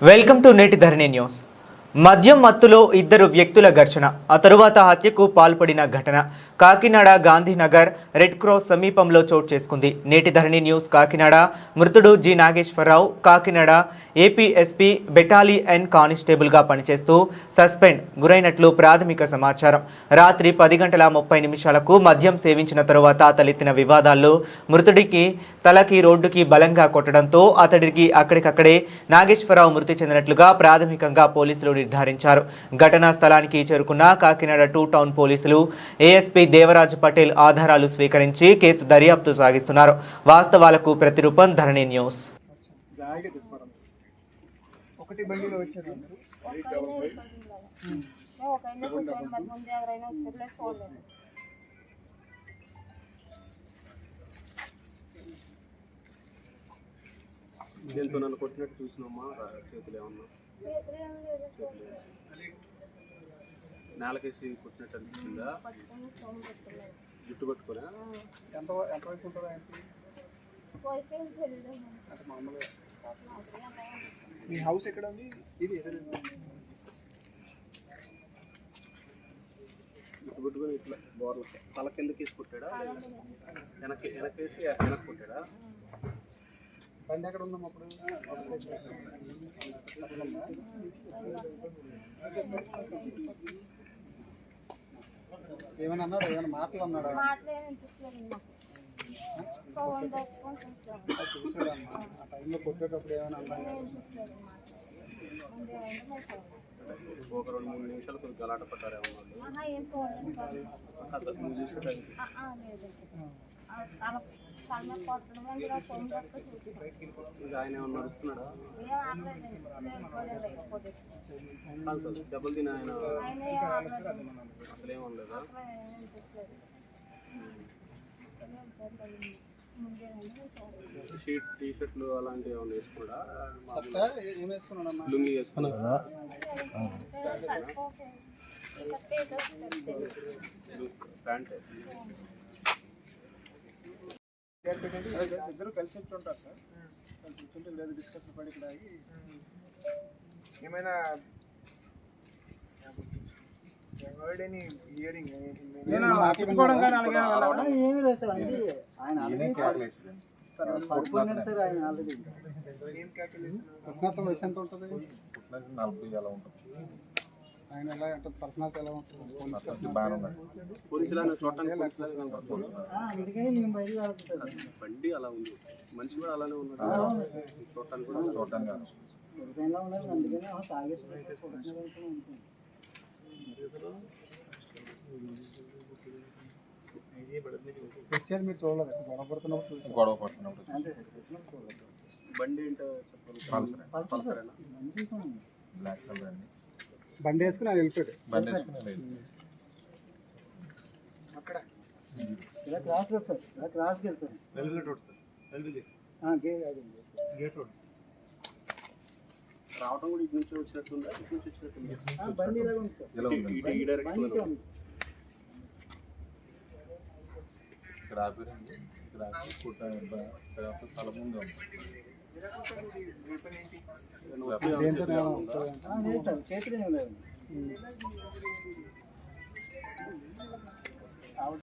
Welcome to నేటి ధరణి news. మద్యం మత్తులో ఇద్దరు వ్యక్తుల ఘర్షణ, ఆ తరువాత హత్యకు పాల్పడిన ఘటన కాకినాడ గాంధీనగర్ రెడ్ క్రాస్ సమీపంలో చోటు చేసుకుంది. నేటి ధరణి న్యూస్ కాకినాడ. మృతుడు G Nageswararao Kakinada APSP battalion కానిస్టేబుల్గా పనిచేస్తూ సస్పెండ్ గురైనట్లు ప్రాథమిక సమాచారం. రాత్రి 10:30 మద్యం సేవించిన తరువాత తలెత్తిన వివాదాల్లో మృతుడికి తలకి రోడ్డుకి బలంగా కొట్టడంతో అతడికి అక్కడికక్కడే నాగేశ్వరరావు మృతి చెందినట్లుగా ప్రాథమికంగా పోలీసులు నిర్ధారించారు. ఘటనా స్థలానికి చేరుకున్న కాకినాడ 2 టౌన్ పోలీసులు ఏఎస్పీ దేవరాజ్ పటేల్ ఆధారాలు స్వీకరించి కేసు దర్యాప్తు సాగిస్తున్నారు. వాస్తవాలకు ప్రతిరూపం ధరణి న్యూస్. దీంతో నన్ను కొట్టినట్టు చూసినామా? చేతులు ఏమన్నా నేలకేసి కొట్టినట్టు అనిపించిందా? జుట్టు పట్టుకోరా? ఎంత వయసు ఉంటుందా? మీ హౌస్ ఎక్కడ ఉంది? ఇది జుట్టు పట్టుకొని ఇట్లా బోర్ల తల కిందకేసి కొట్టాడా? వెనకేసి వెనక్కి కొట్టాడా? బండి ఎక్కడ ఉందాం అప్పుడు? ఏమైనా అన్నాడు? ఏమైనా మాటలు అన్నాడా? చూసాడమ్మా ఆ టైంలో కొట్టేటప్పుడు ఏమైనా అన్నాడు? ఒక 2-3 నిమిషాలు కొంచెం గలాట పడ్డారేమో. నువ్వు చూసే ఆయన ఏమన్నా నడుస్తున్నాడా? దెబ్బలు తిన ఆయన అసలేమనలేదా? టీ షర్ట్లు అలాంటివి ఏమన్నా వేసుకున్నాడా? లుంగి వేసుకున్నా? ప్యాంట్ ఇద్దరు కలిసి ఉంటారు సార్. కూర్చుంటే లేదు డిస్కషన్ పడి ఇక్కడ ఏమైనా హియరింగ్ వయసు ఎంత ఉంటుంది? 40 అలా ఉంటుంది. ఆయన ఎలా అంటే పర్సనాలిటీ ఎలా ఉంటుంది? బండి అలా ఉంది, మనిషి కూడా అలానే ఉన్నాడు. చూడటానికి కూడా చూడటానికి పిక్చర్ మీరు చూడలేదు? గొడవ పడుతున్నప్పుడు బండి ఏంటో చెప్పాలి. బ్లాక్ కలర్ అండి. బండి వేసుకుని అది వెళ్ళిపోయాడు. బండి వేసుకుని అక్కడ ఇలా క్రాస్ రోడ్ సార్, ఇలా క్రాస్కి వెళ్తాను. Railway road sir, gate road. రావటం కూడా ఇటు నుంచి వచ్చినట్టుందా? ఇటు నుంచి వచ్చినట్టుందా? బండి ఇలా ఉంది సార్, ఈ డైరెక్షన్ ఉంది. ఇక్కడ ఆపిరండి, ఇక్కడ ఆపి తల ముందు ఉంది. చేతులు